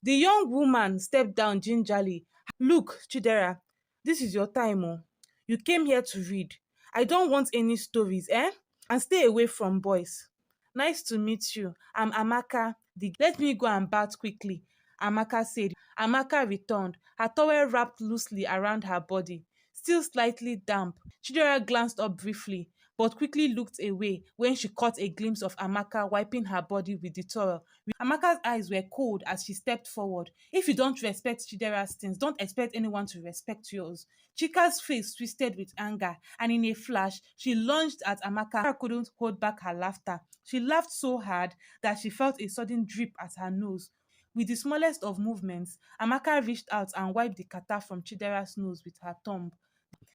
The young woman stepped down gingerly. Look, Chidera, this is your time. Oh. You came here to read. I don't want any stories, eh? And stay away from boys. Nice to meet you. I'm Amaka. Let me go and bath quickly, Amaka said. Amaka returned, her towel wrapped loosely around her body, still slightly damp. Chidera glanced up briefly, but quickly looked away when she caught a glimpse of Amaka wiping her body with the towel. Amaka's eyes were cold as she stepped forward. If you don't respect Chidera's things, don't expect anyone to respect yours. Chika's face twisted with anger, and in a flash, she lunged at Amaka. Amaka couldn't hold back her laughter. She laughed so hard that she felt a sudden drip at her nose. With the smallest of movements, Amaka reached out and wiped the kata from Chidera's nose with her thumb.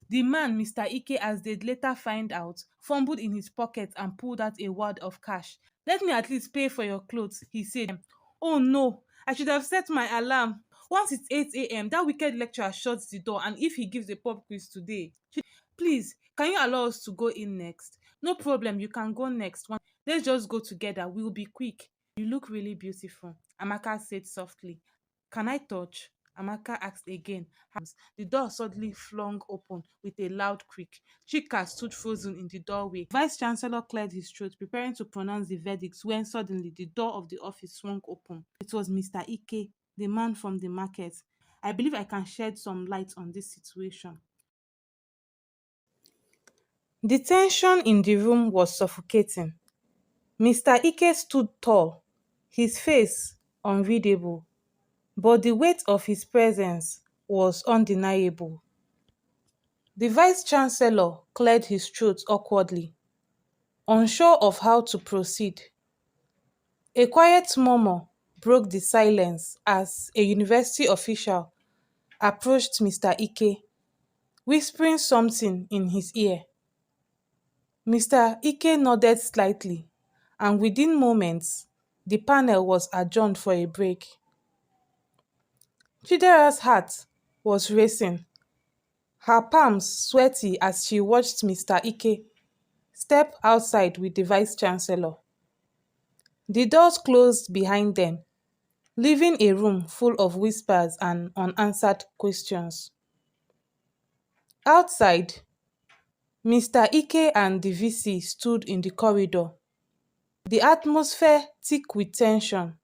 The man, Mr. Ike, as they'd later find out, fumbled in his pocket and pulled out a wad of cash. Let me at least pay for your clothes, he said. Oh no, I should have set my alarm. Once it's 8 a.m., that wicked lecturer shuts the door, and if he gives a pub quiz today, please, can you allow us to go in next? No problem, you can go next. Let's just go together. We'll be quick. You look really beautiful, Amaka said softly. Can I touch? Amaka asked again. The door suddenly flung open with a loud creak. Chika stood frozen in the doorway. Vice Chancellor cleared his throat, preparing to pronounce the verdict when suddenly the door of the office swung open. It was Mr. Ike, the man from the market. I believe I can shed some light on this situation. The tension in the room was suffocating. Mr. Ike stood tall, his face unreadable, but the weight of his presence was undeniable. The Vice Chancellor cleared his throat awkwardly, unsure of how to proceed. A quiet murmur broke the silence as a university official approached Mr. Ike, whispering something in his ear. Mr. Ike nodded slightly, and within moments, the panel was adjourned for a break. Chidera's heart was racing, her palms sweaty as she watched Mr. Ike step outside with the Vice Chancellor. The doors closed behind them, leaving a room full of whispers and unanswered questions. Outside, Mr. Ike and the VC stood in the corridor, the atmosphere thick with tension.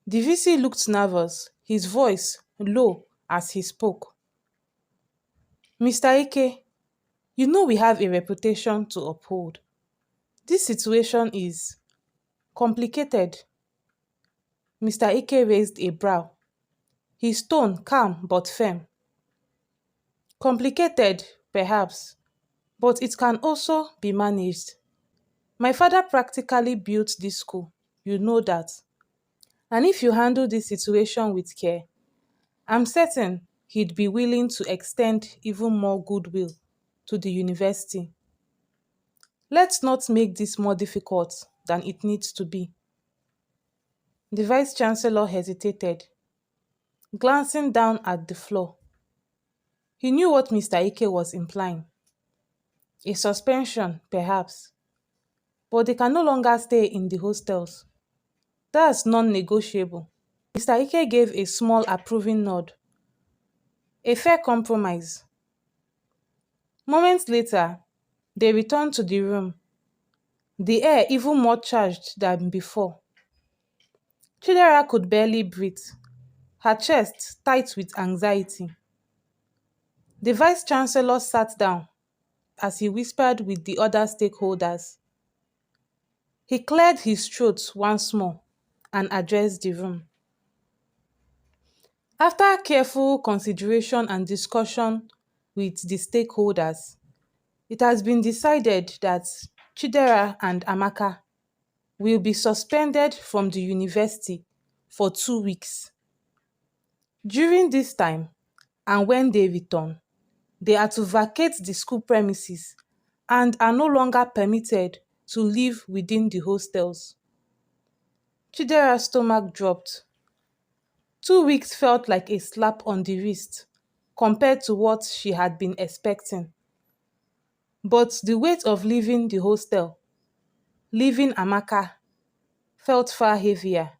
The VC looked nervous, his voice low as he spoke. Mr. Ike, you know we have a reputation to uphold. This situation is complicated. Mr. Ike raised a brow, his tone calm but firm. Complicated, perhaps, but it can also be managed. My father practically built this school, you know that. And if you handle this situation with care, I'm certain he'd be willing to extend even more goodwill to the university. Let's not make this more difficult than it needs to be. The Vice Chancellor hesitated, glancing down at the floor. He knew what Mr. Ike was implying. A suspension, perhaps, but they can no longer stay in the hostels. That's non-negotiable. Mr. Ike gave a small approving nod. A fair compromise. Moments later, they returned to the room, the air even more charged than before. Chidera could barely breathe, her chest tight with anxiety. The Vice Chancellor sat down as he whispered with the other stakeholders. He cleared his throat once more and addressed the room. After careful consideration and discussion with the stakeholders, it has been decided that Chidera and Amaka will be suspended from the university for 2 weeks. During this time, and when they return, they are to vacate the school premises and are no longer permitted to live within the hostels. Chidera's stomach dropped. 2 weeks felt like a slap on the wrist compared to what she had been expecting. But the weight of leaving the hostel, leaving Amaka, felt far heavier.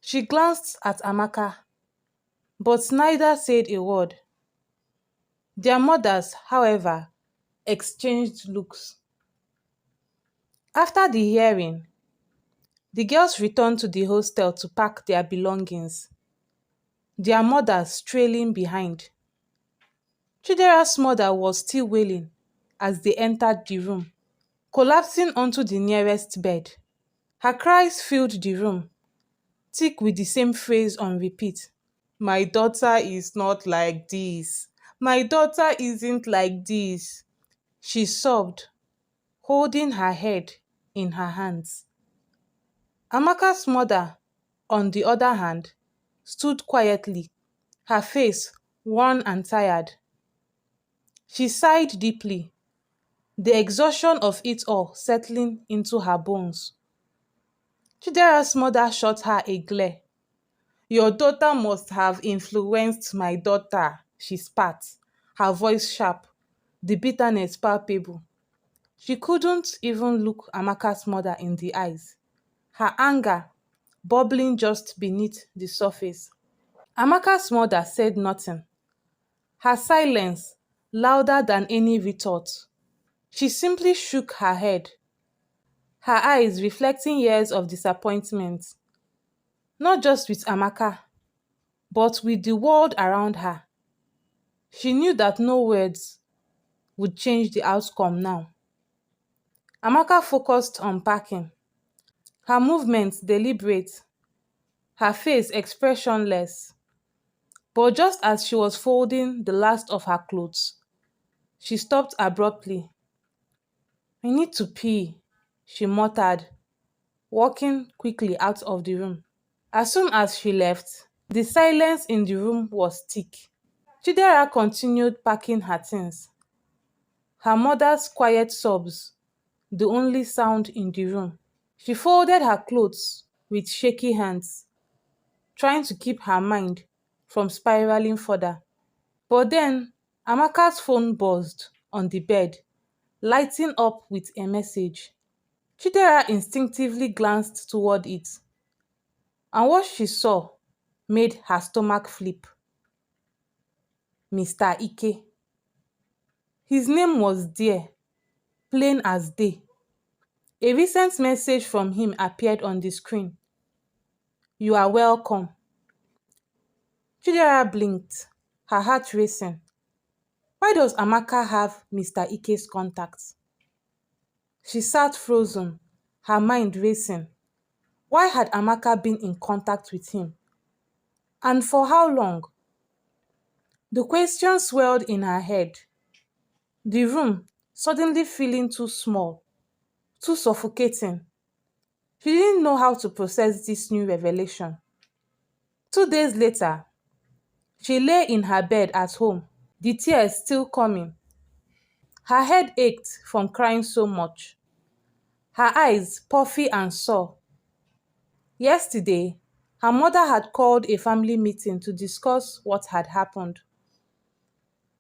She glanced at Amaka, but neither said a word. Their mothers, however, exchanged looks. After the hearing, the girls returned to the hostel to pack their belongings, their mothers trailing behind. Chidera's mother was still wailing as they entered the room, collapsing onto the nearest bed. Her cries filled the room, thick with the same phrase on repeat. My daughter is not like this. My daughter isn't like this. She sobbed, holding her head in her hands. Amaka's mother, on the other hand, stood quietly, her face worn and tired. She sighed deeply, the exhaustion of it all settling into her bones. Chidera's mother shot her a glare. Your daughter must have influenced my daughter, she spat, her voice sharp, the bitterness palpable. She couldn't even look Amaka's mother in the eyes, her anger bubbling just beneath the surface. Amaka's mother said nothing, her silence louder than any retort. She simply shook her head, her eyes reflecting years of disappointment, not just with Amaka, but with the world around her. She knew that no words would change the outcome now. Amaka focused on packing, her movements deliberate, her face expressionless. But just as she was folding the last of her clothes, she stopped abruptly. I need to pee, she muttered, walking quickly out of the room. As soon as she left, the silence in the room was thick. Chidera continued packing her things, her mother's quiet sobs the only sound in the room. She folded her clothes with shaky hands, trying to keep her mind from spiraling further. But then Amaka's phone buzzed on the bed, lighting up with a message. Chidera instinctively glanced toward it, and what she saw made her stomach flip. Mr. Ike. His name was there, plain as day. A recent message from him appeared on the screen. You are welcome. Chidera blinked, her heart racing. Why does Amaka have Mr. Ike's contact? She sat frozen, her mind racing. Why had Amaka been in contact with him? And for how long? The question swelled in her head, the room suddenly feeling too small, too suffocating. She didn't know how to process this new revelation. 2 days later, she lay in her bed at home, the tears still coming. Her head ached from crying so much, her eyes puffy and sore. Yesterday, her mother had called a family meeting to discuss what had happened.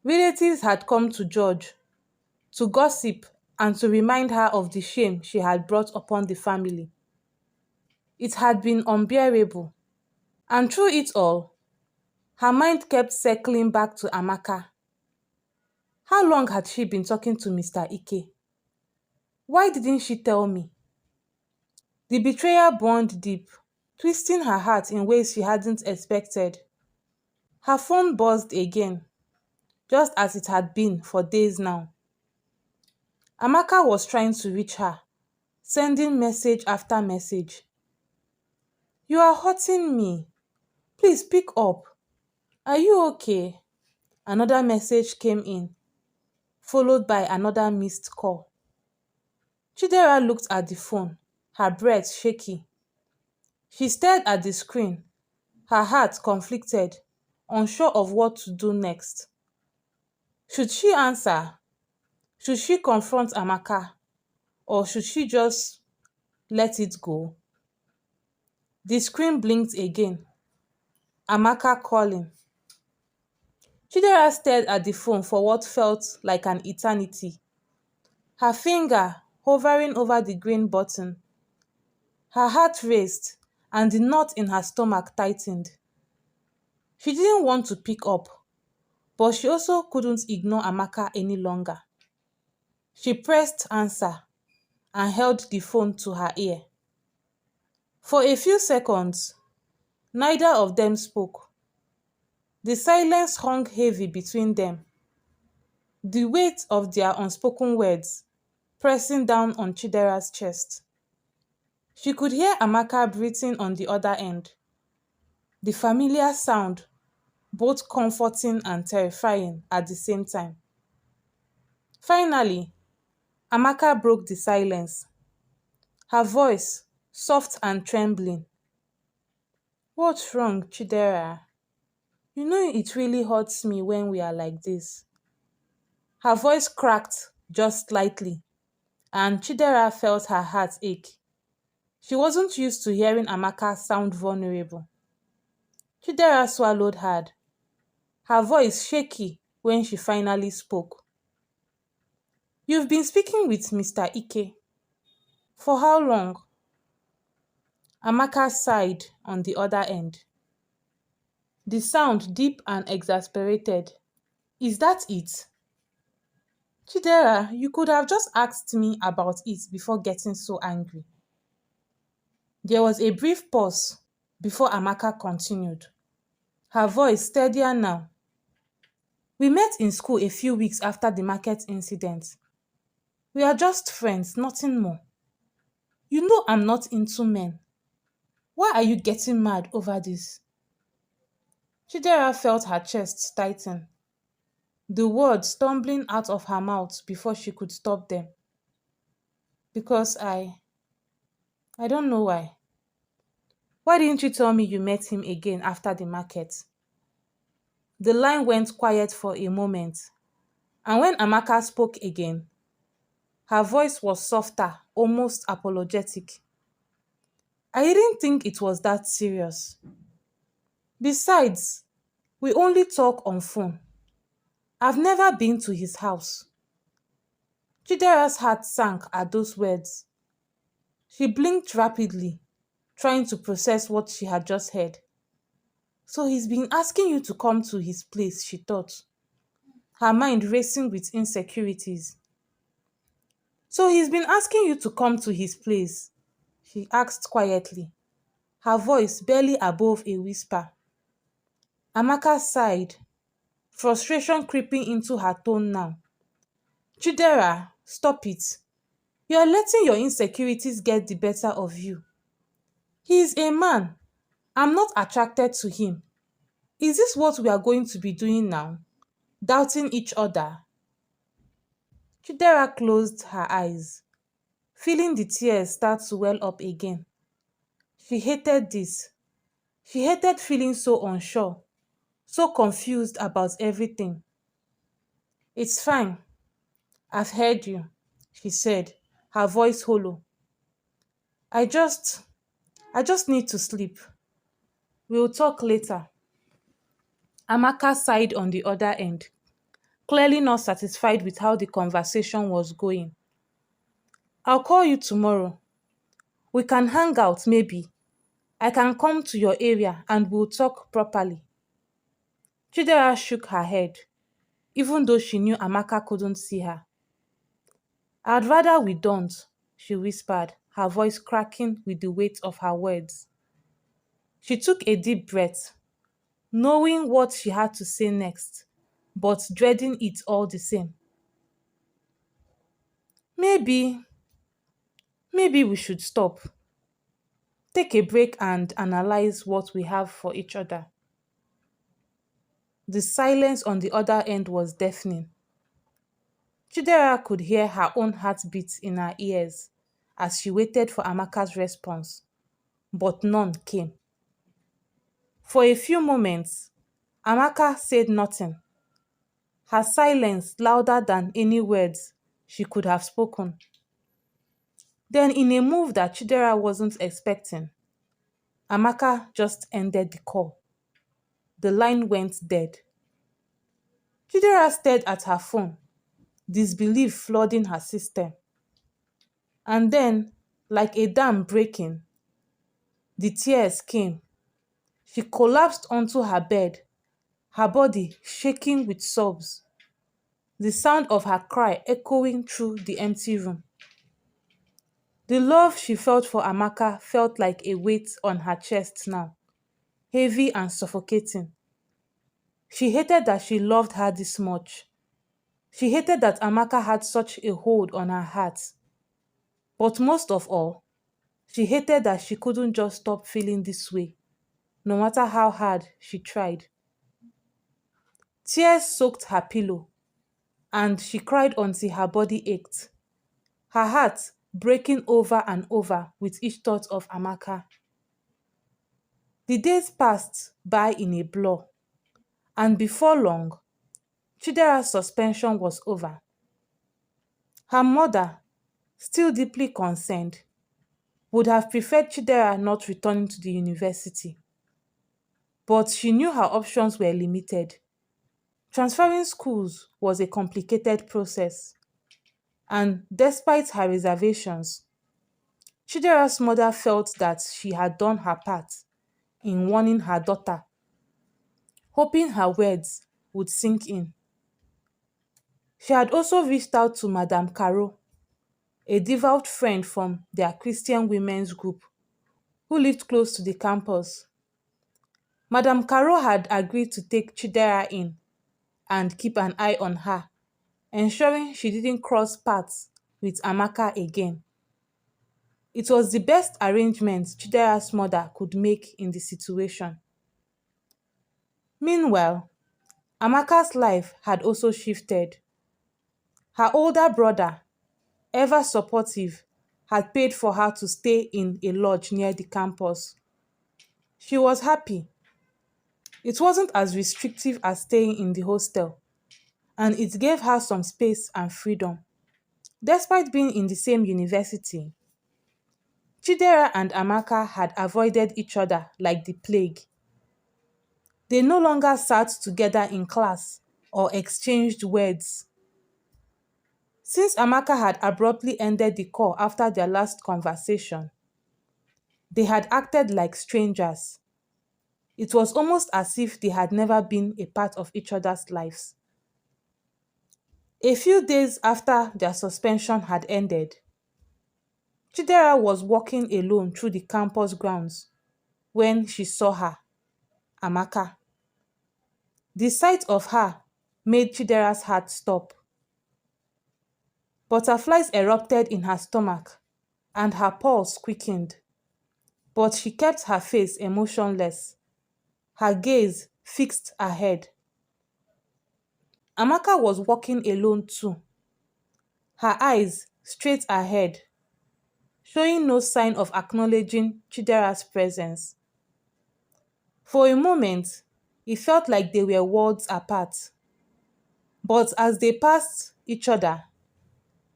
Relatives had come to judge, to gossip, and to remind her of the shame she had brought upon the family. It had been unbearable, and through it all, her mind kept circling back to Amaka. How long had she been talking to Mr. Ike? Why didn't she tell me? The betrayal burned deep, twisting her heart in ways she hadn't expected. Her phone buzzed again, just as it had been for days now. Amaka was trying to reach her, sending message after message. You are hurting me. Please pick up. Are you okay? Another message came in, followed by another missed call. Chidera looked at the phone, her breath shaky. She stared at the screen, her heart conflicted, unsure of what to do next. Should she answer? Should she confront Amaka? Or should she just let it go? The screen blinked again. Amaka calling. Chidera stared at the phone for what felt like an eternity, her finger hovering over the green button. Her heart raced and the knot in her stomach tightened. She didn't want to pick up, but she also couldn't ignore Amaka any longer. She pressed answer and held the phone to her ear. For a few seconds, neither of them spoke. The silence hung heavy between them, the weight of their unspoken words pressing down on Chidera's chest. She could hear Amaka breathing on the other end, the familiar sound, both comforting and terrifying at the same time. Finally, Amaka broke the silence, her voice soft and trembling. "What's wrong, Chidera? You know it really hurts me when we are like this." Her voice cracked just slightly, and Chidera felt her heart ache. She wasn't used to hearing Amaka sound vulnerable. Chidera swallowed hard, her voice shaky when she finally spoke. "You've been speaking with Mr. Ike. For how long?" Amaka sighed on the other end, the sound deep and exasperated. "Is that it?" "Chidera, you could have just asked me about it before getting so angry." There was a brief pause before Amaka continued, her voice steadier now. "We met in school a few weeks after the market incident. We are just friends, nothing more. You know I'm not into men. Why are you getting mad over this?" Chidera felt her chest tighten, the words stumbling out of her mouth before she could stop them. "Because I don't know why. Why didn't you tell me you met him again after the market?" The line went quiet for a moment, and when Amaka spoke again, her voice was softer, almost apologetic. "I didn't think it was that serious. Besides, we only talk on phone. I've never been to his house." Chidera's heart sank at those words. She blinked rapidly, trying to process what she had just heard. "So he's been asking you to come to his place," she thought, her mind racing with insecurities. "So he's been asking you to come to his place?" she asked quietly, her voice barely above a whisper. Amaka sighed, frustration creeping into her tone now. "Chidera, stop it. You are letting your insecurities get the better of you. He is a man. I'm not attracted to him. Is this what we are going to be doing now? Doubting each other?" Chidera closed her eyes, feeling the tears start to well up again. She hated this. She hated feeling so unsure, so confused about everything. "It's fine. I've heard you," she said, her voice hollow. I just, I just need to sleep. We'll talk later." Amaka sighed on the other end, clearly not satisfied with how the conversation was going. "I'll call you tomorrow. We can hang out maybe. I can come to your area and we'll talk properly." Chidera shook her head, even though she knew Amaka couldn't see her. "I'd rather we don't," she whispered, her voice cracking with the weight of her words. She took a deep breath, knowing what she had to say next, but dreading it all the same. Maybe, maybe we should stop, take a break and analyze what we have for each other." The silence on the other end was deafening. Chidera could hear her own heartbeat in her ears as she waited for Amaka's response, but none came. For a few moments, Amaka said nothing, her silence louder than any words she could have spoken. Then, in a move that Chidera wasn't expecting, Amaka just ended the call. The line went dead. Chidera stared at her phone, disbelief flooding her system. And then, like a dam breaking, The tears came. She collapsed onto her bed, her body shaking with sobs, the sound of her cry echoing through the empty room. The love she felt for Amaka felt like a weight on her chest now, heavy and suffocating. She hated that she loved her this much. She hated that Amaka had such a hold on her heart. But most of all, she hated that she couldn't just stop feeling this way, no matter how hard she tried. Tears soaked her pillow, and she cried until her body ached, her heart breaking over and over with each thought of Amaka. The days passed by in a blur, and before long, Chidera's suspension was over. Her mother, still deeply concerned, would have preferred Chidera not returning to the university. But she knew her options were limited. Transferring schools was a complicated process, and despite her reservations, Chidera's mother felt that she had done her part in warning her daughter, hoping her words would sink in. She had also reached out to Madame Caro, a devout friend from their Christian women's group who lived close to the campus. Madame Caro had agreed to take Chidera in and keep an eye on her, ensuring she didn't cross paths with Amaka again. It was the best arrangement Chidera's mother could make in the situation. Meanwhile, Amaka's life had also shifted. Her older brother, ever supportive, had paid for her to stay in a lodge near the campus. She was happy. It wasn't as restrictive as staying in the hostel, and it gave her some space and freedom. Despite being in the same university, Chidera and Amaka had avoided each other like the plague. They no longer sat together in class or exchanged words. Since Amaka had abruptly ended the call after their last conversation, they had acted like strangers. It was almost as if they had never been a part of each other's lives. A few days after their suspension had ended, Chidera was walking alone through the campus grounds when she saw her, Amaka. The sight of her made Chidera's heart stop. Butterflies erupted in her stomach and her pulse quickened, but she kept her face emotionless, her gaze fixed ahead. Amaka was walking alone too, her eyes straight ahead, showing no sign of acknowledging Chidera's presence. For a moment, it felt like they were worlds apart. But as they passed each other,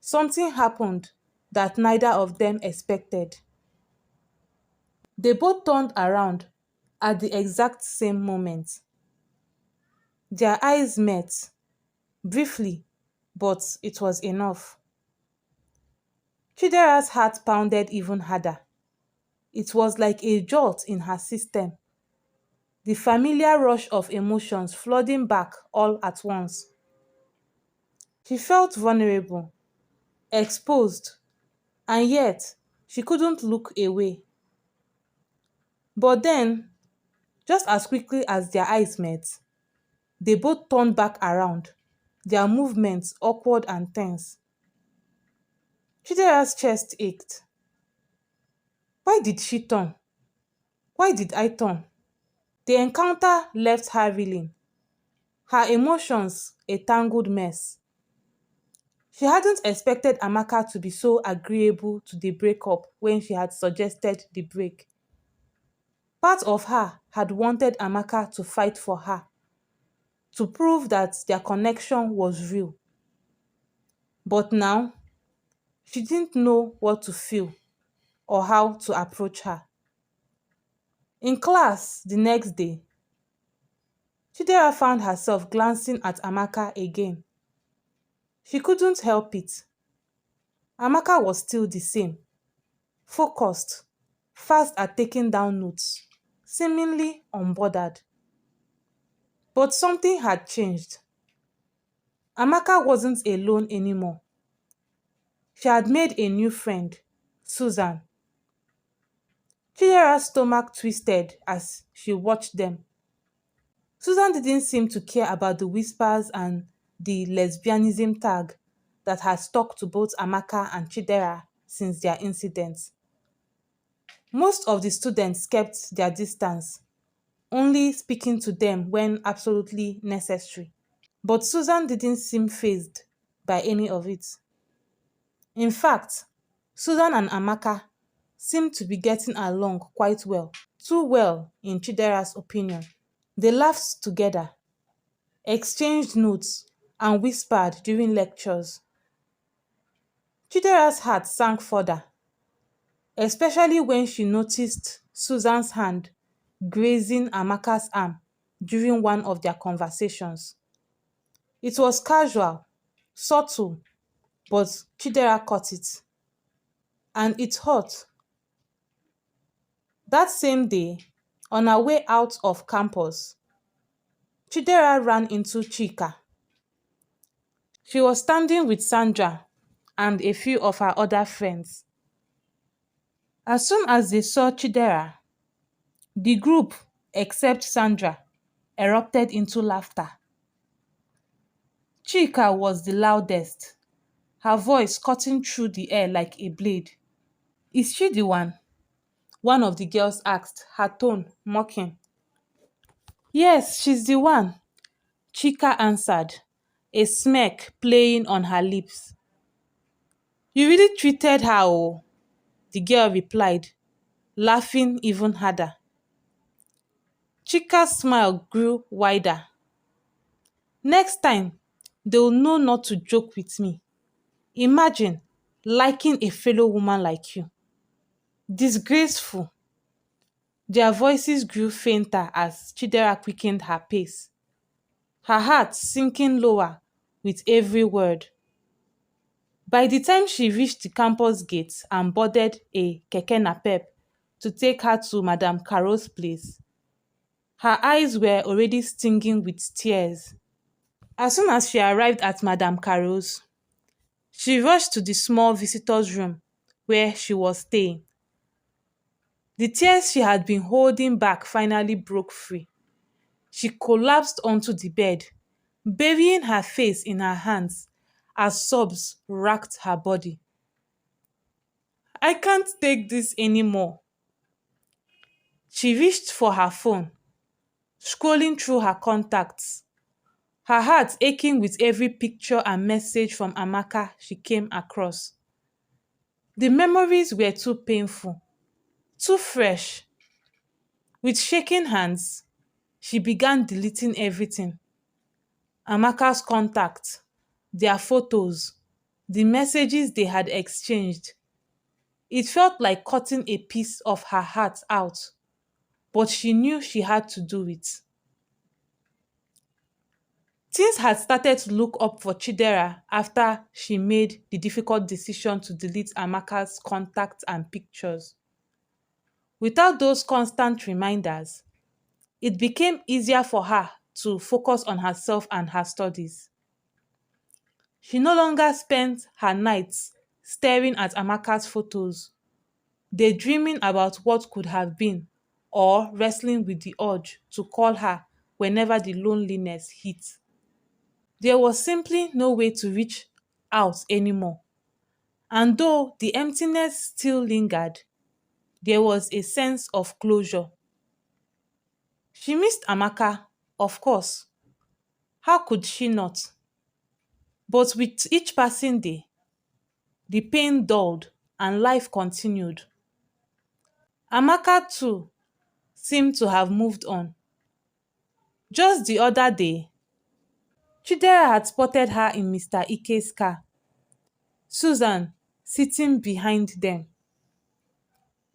something happened that neither of them expected. They both turned around at the exact same moment. Their eyes met, briefly, but it was enough. Chidera's heart pounded even harder. It was like a jolt in her system, the familiar rush of emotions flooding back all at once. She felt vulnerable, exposed, and yet she couldn't look away. But then, just as quickly as their eyes met, they both turned back around, their movements awkward and tense. Chidera's chest ached. Why did she turn? Why did I turn? The encounter left her reeling, her emotions a tangled mess. She hadn't expected Amaka to be so agreeable to the breakup when she had suggested the break. Part of her had wanted Amaka to fight for her, to prove that their connection was real. But now, she didn't know what to feel or how to approach her. In class the next day, Chidera found herself glancing at Amaka again. She couldn't help it. Amaka was still the same, focused, fast at taking down notes, seemingly unbothered. But something had changed. Amaka wasn't alone anymore. She had made a new friend, Susan. Chidera's stomach twisted as she watched them. Susan didn't seem to care about the whispers and the lesbianism tag that had stuck to both Amaka and Chidera since their incident. Most of the students kept their distance, only speaking to them when absolutely necessary. But Susan didn't seem fazed by any of it. In fact, Susan and Amaka seemed to be getting along quite well, too well, in Chidera's opinion. They laughed together, exchanged notes, and whispered during lectures. Chidera's heart sank further, especially when she noticed Susan's hand grazing Amaka's arm during one of their conversations. It was casual, subtle, but Chidera caught it, and it hurt. That same day, on her way out of campus, Chidera ran into Chika. She was standing with Sandra and a few of her other friends. As soon as they saw Chidera, the group, except Sandra, erupted into laughter. Chika was the loudest, her voice cutting through the air like a blade. Is she the one? One of the girls asked, her tone mocking. Yes, she's the one, Chika answered, a smirk playing on her lips. You really treated her, oh, the girl replied, laughing even harder. Chika's smile grew wider. Next time, they'll know not to joke with me. Imagine liking a fellow woman like you. Disgraceful. Their voices grew fainter as Chidera quickened her pace, her heart sinking lower with every word. By the time she reached the campus gate and boarded a keke napep to take her to Madame Caro's place, her eyes were already stinging with tears. As soon as she arrived at Madame Caro's, she rushed to the small visitor's room where she was staying. The tears she had been holding back finally broke free. She collapsed onto the bed, burying her face in her hands as sobs racked her body. I can't take this anymore. She reached for her phone, scrolling through her contacts, her heart aching with every picture and message from Amaka she came across. The memories were too painful, too fresh. With shaking hands, she began deleting everything. Amaka's contacts, their photos, the messages they had exchanged. It felt like cutting a piece of her heart out, but she knew she had to do it. Things had started to look up for Chidera after she made the difficult decision to delete Amaka's contacts and pictures. Without those constant reminders, it became easier for her to focus on herself and her studies. She no longer spent her nights staring at Amaka's photos, daydreaming about what could have been, or wrestling with the urge to call her whenever the loneliness hit. There was simply no way to reach out anymore. And though the emptiness still lingered, there was a sense of closure. She missed Amaka, of course. How could she not? But with each passing day, the pain dulled and life continued. Amaka, too, seemed to have moved on. Just the other day, Chidera had spotted her in Mr. Ike's car, Susan sitting behind them.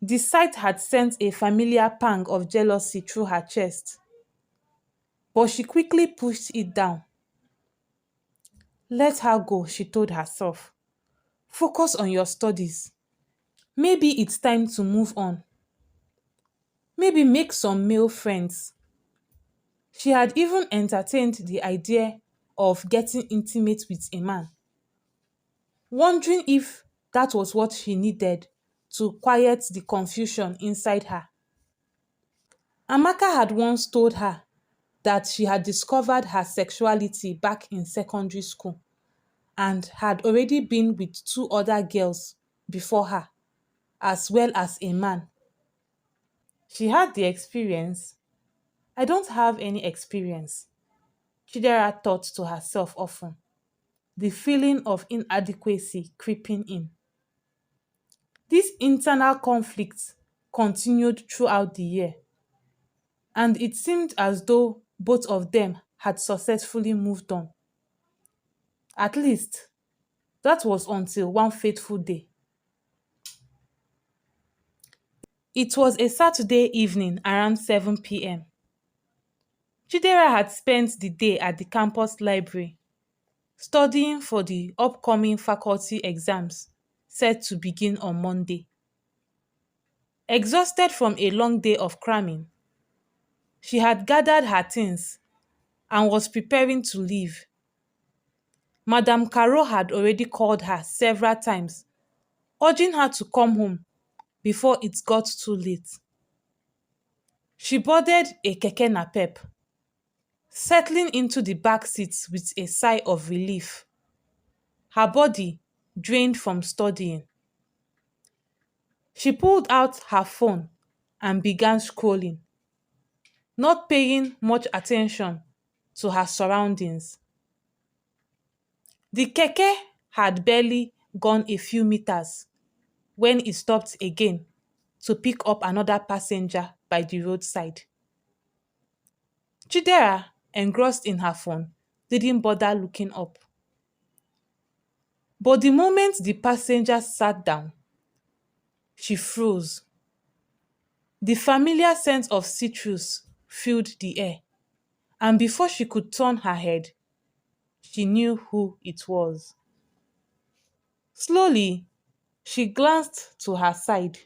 The sight had sent a familiar pang of jealousy through her chest, but she quickly pushed it down. Let her go, she told herself. Focus on your studies. Maybe it's time to move on. maybe make some male friends. She had even entertained the idea of getting intimate with a man, wondering if that was what she needed to quiet the confusion inside her. Amaka had once told her that she had discovered her sexuality back in secondary school and had already been with two other girls before her, as well as a man. She had the experience. I don't have any experience, Chidera thought to herself often, the feeling of inadequacy creeping in. This internal conflict continued throughout the year, and it seemed as though both of them had successfully moved on. At least, that was until one fateful day. It was a Saturday evening around 7 p.m. Chidera had spent the day at the campus library, studying for the upcoming faculty exams set to begin on Monday. Exhausted from a long day of cramming, she had gathered her things and was preparing to leave. Madame Caro had already called her several times, urging her to come home before it got too late. She boarded a keke napep, settling into the back seat with a sigh of relief, her body drained from studying. She pulled out her phone and began scrolling, not paying much attention to her surroundings. The keke had barely gone a few meters when it stopped again to pick up another passenger by the roadside. Chidera, engrossed in her phone, didn't bother looking up. But the moment the passenger sat down, she froze. The familiar scent of citrus filled the air, and before she could turn her head, she knew who it was. Slowly, she glanced to her side,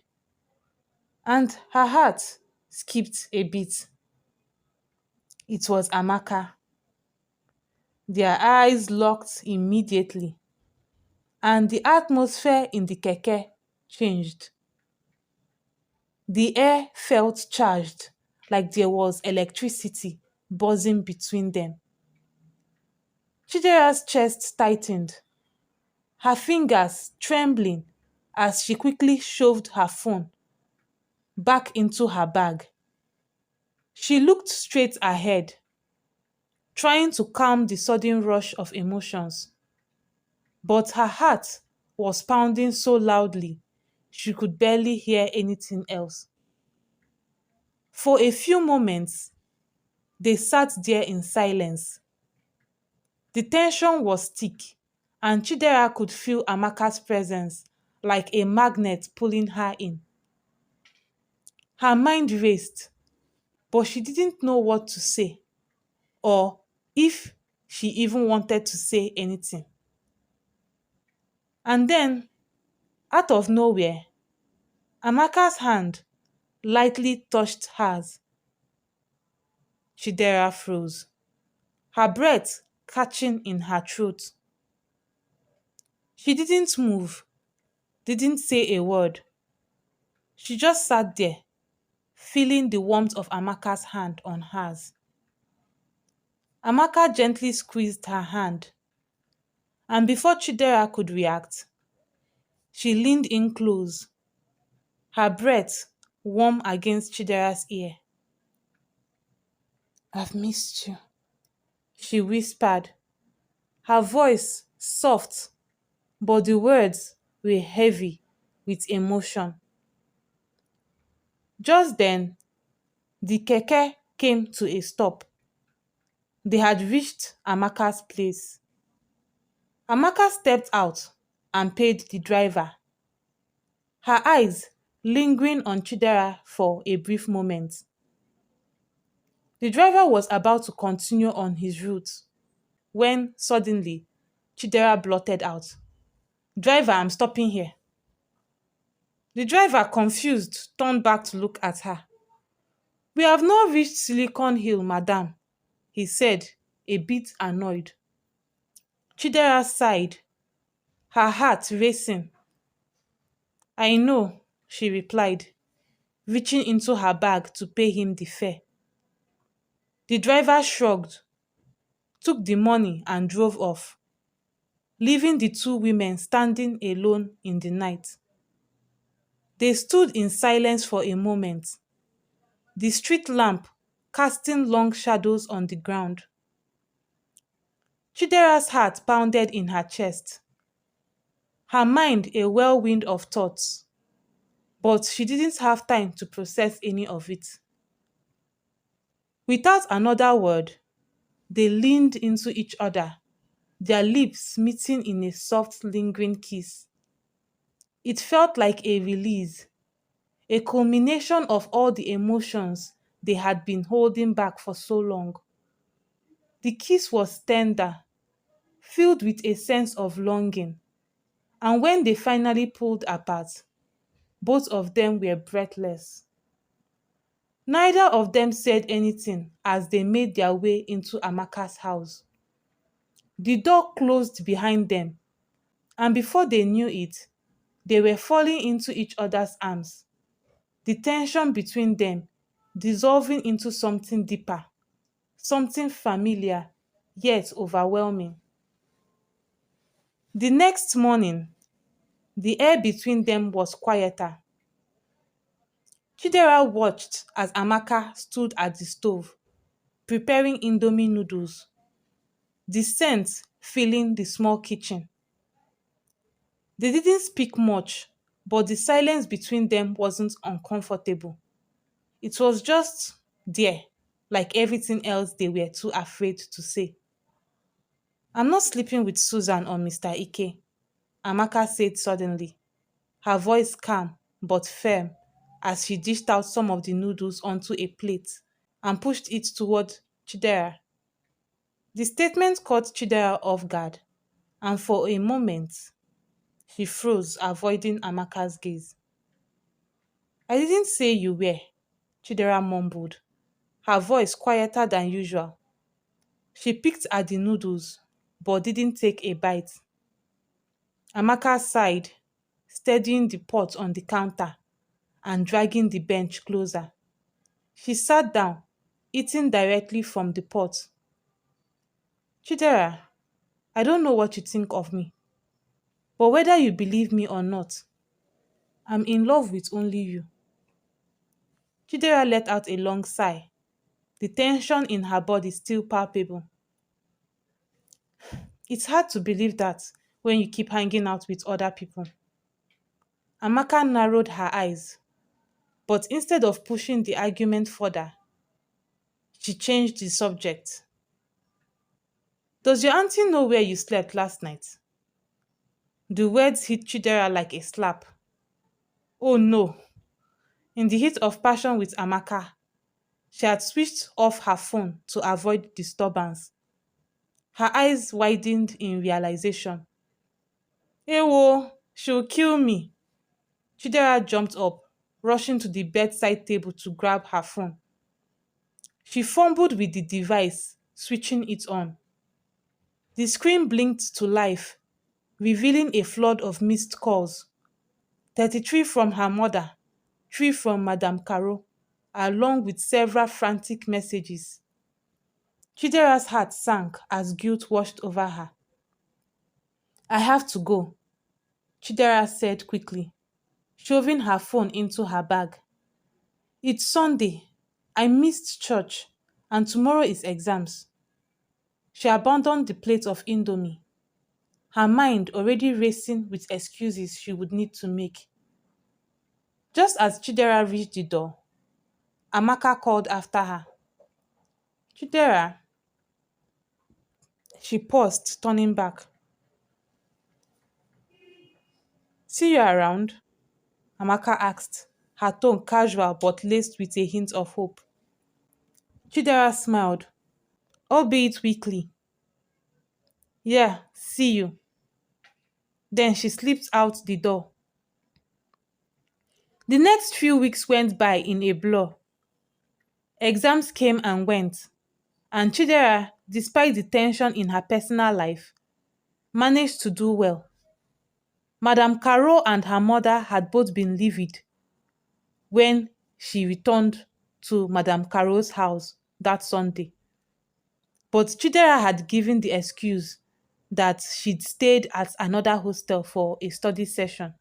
and her heart skipped a beat. It was Amaka. Their eyes locked immediately, and the atmosphere in the keke changed. The air felt charged, like there was electricity buzzing between them. Chidera's chest tightened, her fingers trembling as she quickly shoved her phone back into her bag. She looked straight ahead, trying to calm the sudden rush of emotions. But her heart was pounding so loudly she could barely hear anything else. For a few moments, they sat there in silence. The tension was thick, and Chidera could feel Amaka's presence like a magnet pulling her in. Her mind raced, but she didn't know what to say, or if she even wanted to say anything. And then, out of nowhere, Amaka's hand lightly touched hers. Chidera froze, her breath catching in her throat. She didn't move, didn't say a word. She just sat there, feeling the warmth of Amaka's hand on hers. Amaka gently squeezed her hand, and before Chidera could react, she leaned in close, her breath warm against Chidera's ear. "I've missed you," she whispered, her voice soft, but the words were heavy with emotion. Just then, the keke came to a stop. They had reached Amaka's place. Amaka stepped out and paid the driver, her eyes lingering on Chidera for a brief moment. The driver was about to continue on his route when suddenly Chidera blurted out, "Driver, I'm stopping here." The driver, confused, turned back to look at her. We have not reached Silicon Hill, madam, he said, a bit annoyed. Chidera sighed, her heart racing. I know, she replied, reaching into her bag to pay him the fare. The driver shrugged, took the money and drove off, leaving the two women standing alone in the night. They stood in silence for a moment, the street lamp casting long shadows on the ground. Chidera's heart pounded in her chest, her mind a whirlwind of thoughts, but she didn't have time to process any of it. Without another word, they leaned into each other, their lips meeting in a soft, lingering kiss. It felt like a release, a culmination of all the emotions they had been holding back for so long. The kiss was tender, filled with a sense of longing, and when they finally pulled apart, both of them were breathless. Neither of them said anything as they made their way into Amaka's house. The door closed behind them, and before they knew it, they were falling into each other's arms, the tension between them dissolving into something deeper, something familiar, yet overwhelming. The next morning, the air between them was quieter. Chidera watched as Amaka stood at the stove, preparing Indomie noodles, the scent filling the small kitchen. They didn't speak much, but the silence between them wasn't uncomfortable. It was just there, like everything else they were too afraid to say. I'm not sleeping with Susan or Mr. Ike, Amaka said suddenly, her voice calm but firm as she dished out some of the noodles onto a plate and pushed it toward Chidera. The statement caught Chidera off guard, and for a moment, she froze, avoiding Amaka's gaze. I didn't say you were, Chidera mumbled, her voice quieter than usual. She picked at the noodles, but didn't take a bite. Amaka sighed, steadying the pot on the counter and dragging the bench closer. She sat down, eating directly from the pot. Chidera, I don't know what you think of me, but whether you believe me or not, I'm in love with only you. Chidera let out a long sigh, the tension in her body still palpable. It's hard to believe that when you keep hanging out with other people. Amaka narrowed her eyes, but instead of pushing the argument further, she changed the subject. Does your auntie know where you slept last night? The words hit Chidera like a slap. Oh no! In the heat of passion with Amaka, she had switched off her phone to avoid disturbance. Her eyes widened in realization. Ewo, she'll kill me. Chidera jumped up, rushing to the bedside table to grab her phone. She fumbled with the device, switching it on. The screen blinked to life, revealing a flood of missed calls. 33 from her mother, 3 from Madame Caro, along with several frantic messages. Chidera's heart sank as guilt washed over her. I have to go, Chidera said quickly, shoving her phone into her bag. It's Sunday. I missed church, and tomorrow is exams. She abandoned the plate of Indomie, her mind already racing with excuses she would need to make. Just as Chidera reached the door, Amaka called after her. Chidera, she paused, turning back. See you around? Amaka asked, her tone casual but laced with a hint of hope. Chidera smiled, albeit weakly. Yeah, see you. Then she slipped out the door. The next few weeks went by in a blur. Exams came and went, and Chidera, despite the tension in her personal life, managed to do well. Madame Caro and her mother had both been livid when she returned to Madame Caro's house that Sunday. But Chidera had given the excuse that she'd stayed at another hostel for a study session.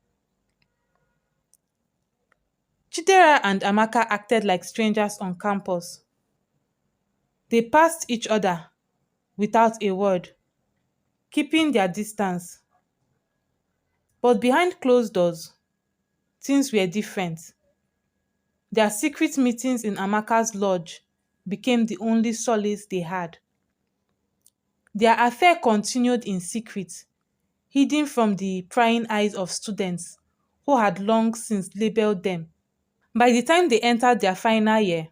Chidera and Amaka acted like strangers on campus. They passed each other without a word, keeping their distance. But behind closed doors, things were different. Their secret meetings in Amaka's lodge became the only solace they had. Their affair continued in secret, hidden from the prying eyes of students who had long since labeled them. By the time they entered their final year,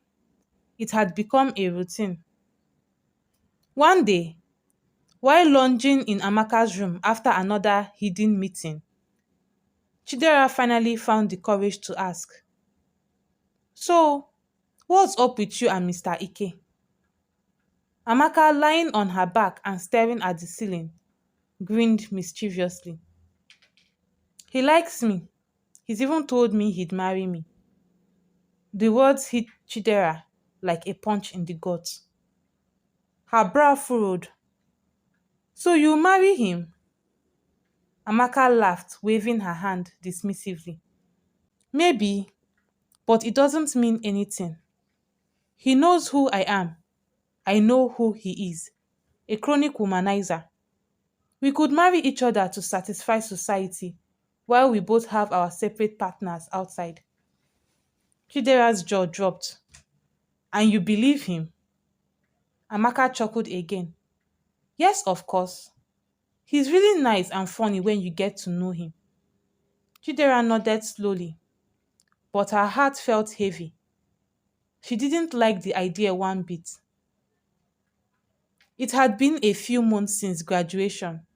it had become a routine. One day, while lounging in Amaka's room after another hidden meeting, Chidera finally found the courage to ask, "So, what's up with you and Mr. Ike?" Amaka, lying on her back and staring at the ceiling, grinned mischievously. "He likes me. He's even told me he'd marry me." The words hit Chidera like a punch in the gut. Her brow furrowed. "So you marry him?" Amaka laughed, waving her hand dismissively. "Maybe, but it doesn't mean anything. He knows who I am. I know who he is. A chronic womanizer. We could marry each other to satisfy society while we both have our separate partners outside." Chidera's jaw dropped. "And you believe him?" Amaka chuckled again. "Yes, of course. He's really nice and funny when you get to know him." Chidera nodded slowly, but her heart felt heavy. She didn't like the idea one bit. It had been a few months since graduation,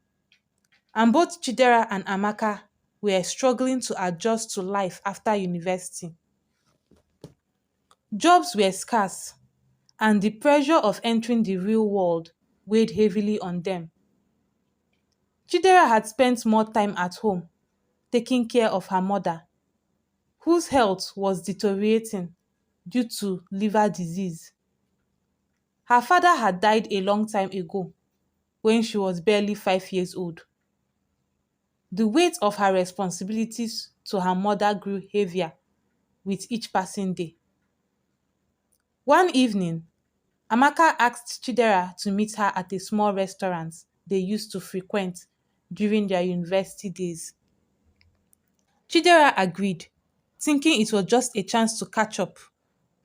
and both Chidera and Amaka were struggling to adjust to life after university. Jobs were scarce, and the pressure of entering the real world weighed heavily on them. Chidera had spent more time at home, taking care of her mother, whose health was deteriorating due to liver disease. Her father had died a long time ago when she was barely 5 years old. The weight of her responsibilities to her mother grew heavier with each passing day. One evening, Amaka asked Chidera to meet her at a small restaurant they used to frequent during their university days. Chidera agreed, thinking it was just a chance to catch up,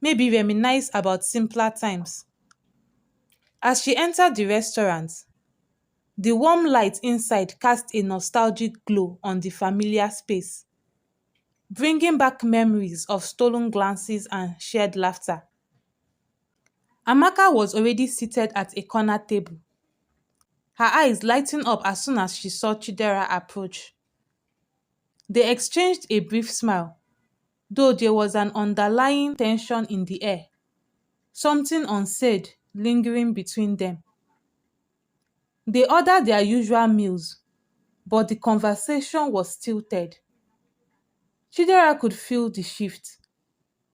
maybe reminisce about simpler times. As she entered the restaurant, the warm light inside cast a nostalgic glow on the familiar space, bringing back memories of stolen glances and shared laughter. Amaka was already seated at a corner table, her eyes lighting up as soon as she saw Chidera approach. They exchanged a brief smile, though there was an underlying tension in the air, something unsaid lingering between them. They ordered their usual meals, but the conversation was tilted. Chidera could feel the shift,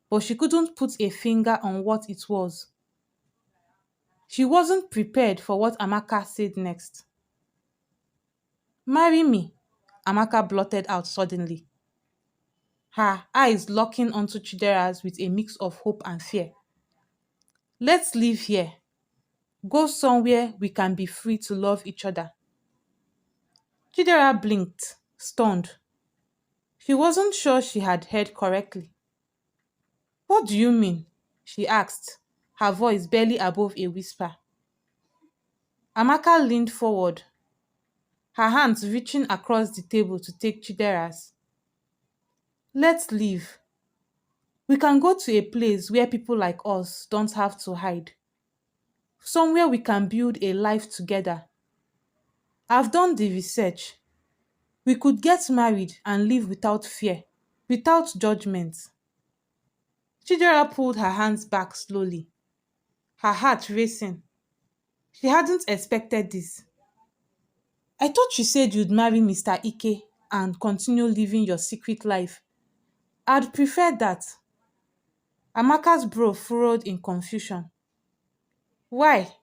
but she couldn't put a finger on what it was. She wasn't prepared for what Amaka said next. "Marry me," Amaka blurted out suddenly, her eyes locking onto Chidera's with a mix of hope and fear. "Let's leave here. Go somewhere we can be free to love each other." Chidera blinked, stunned. She wasn't sure she had heard correctly. "What do you mean?" she asked, her voice barely above a whisper. Amaka leaned forward, her hands reaching across the table to take Chidera's. "Let's leave. We can go to a place where people like us don't have to hide. Somewhere we can build a life together. I've done the research. We could get married and live without fear, without judgment." Chidera pulled her hands back slowly, her heart racing. She hadn't expected this. I thought you said you'd marry Mr. Ike and continue living your secret life. I'd prefer that. Amaka's brow furrowed in confusion. Why?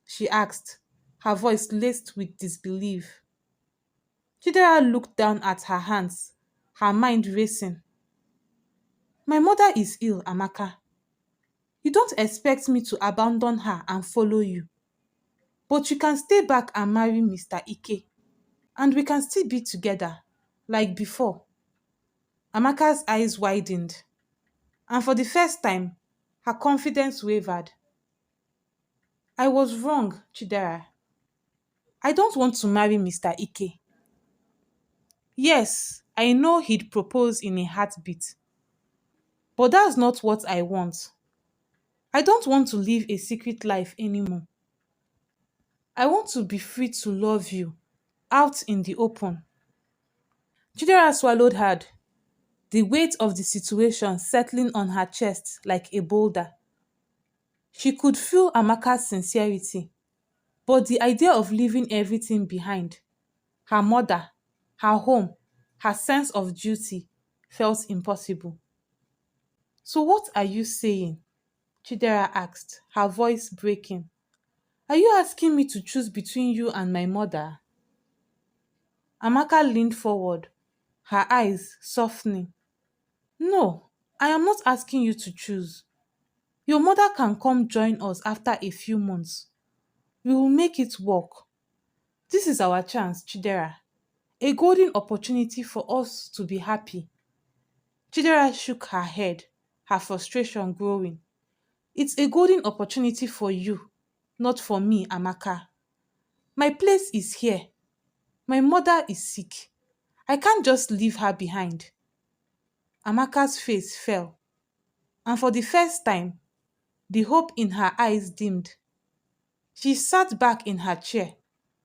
She asked, her voice laced with disbelief. Chidera looked down at her hands, her mind racing. My mother is ill, Amaka. You don't expect me to abandon her and follow you. But you can stay back and marry Mr. Ike, and we can still be together, like before. Amaka's eyes widened, and for the first time, her confidence wavered. I was wrong, Chidera. I don't want to marry Mr. Ike. Yes, I know he'd propose in a heartbeat, but that's not what I want. I don't want to live a secret life anymore. I want to be free to love you, out in the open. Chidera swallowed hard, the weight of the situation settling on her chest like a boulder. She could feel Amaka's sincerity, but the idea of leaving everything behind, her mother, her home, her sense of duty, felt impossible. So what are you saying? Chidera asked, her voice breaking. Are you asking me to choose between you and my mother? Amaka leaned forward, her eyes softening. No, I am not asking you to choose. Your mother can come join us after a few months. We will make it work. This is our chance, Chidera. A golden opportunity for us to be happy. Chidera shook her head, her frustration growing. It's a golden opportunity for you, not for me, Amaka. My place is here. My mother is sick. I can't just leave her behind. Amaka's face fell, and for the first time, the hope in her eyes dimmed. She sat back in her chair,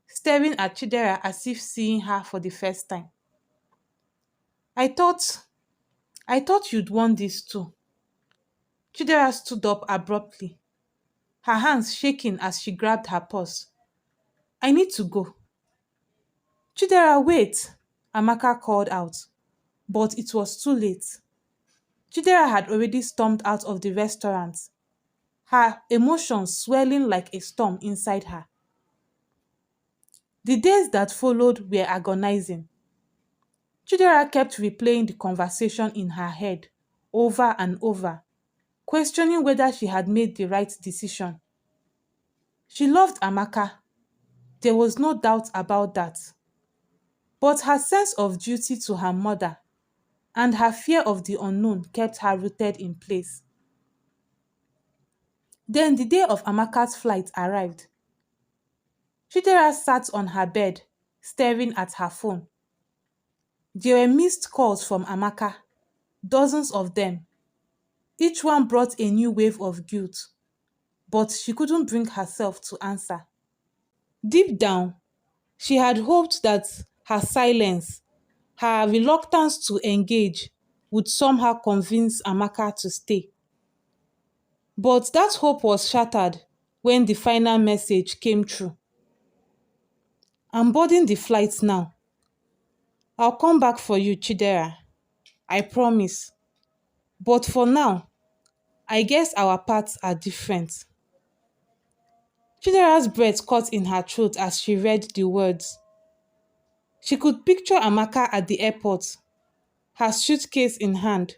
staring at Chidera as if seeing her for the first time. I thought, I thought you'd want this too. Chidera stood up abruptly, her hands shaking as she grabbed her purse. I need to go. Chidera, wait, Amaka called out, but it was too late. Chidera had already stormed out of the restaurant, her emotions swelling like a storm inside her. The days that followed were agonizing. Chidera kept replaying the conversation in her head over and over, questioning whether she had made the right decision. She loved Amaka, there was no doubt about that. But her sense of duty to her mother and her fear of the unknown kept her rooted in place. Then the day of Amaka's flight arrived. Chidera sat on her bed, staring at her phone. There were missed calls from Amaka, dozens of them. Each one brought a new wave of guilt, but she couldn't bring herself to answer. Deep down, she had hoped that her silence, her reluctance to engage, would somehow convince Amaka to stay. But that hope was shattered when the final message came through. I'm boarding the flight now. I'll come back for you, Chidera. I promise. But for now, I guess our paths are different. Chidera's breath caught in her throat as she read the words. She could picture Amaka at the airport, her suitcase in hand,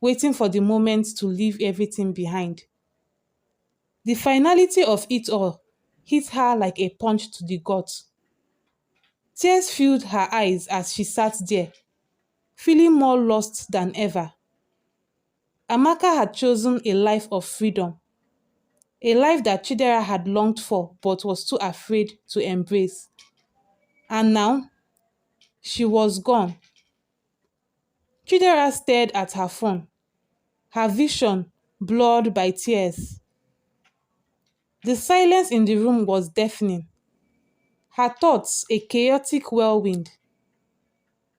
waiting for the moment to leave everything behind. The finality of it all hit her like a punch to the gut. Tears filled her eyes as she sat there, feeling more lost than ever. Amaka had chosen a life of freedom, a life that Chidera had longed for but was too afraid to embrace. And now, she was gone. Chidera stared at her phone, her vision blurred by tears. The silence in the room was deafening, her thoughts a chaotic whirlwind.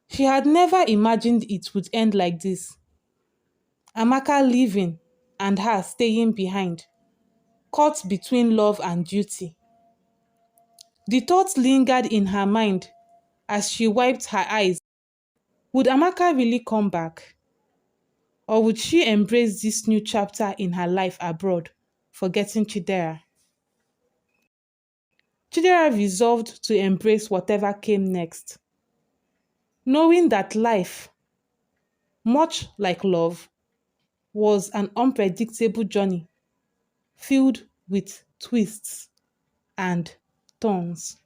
She had never imagined it would end like this. Amaka leaving, and her staying behind, caught between love and duty. The thought lingered in her mind as she wiped her eyes. Would Amaka really come back? Or would she embrace this new chapter in her life abroad, forgetting Chidera? Chidera resolved to embrace whatever came next, knowing that life, much like love, was an unpredictable journey filled with twists and turns.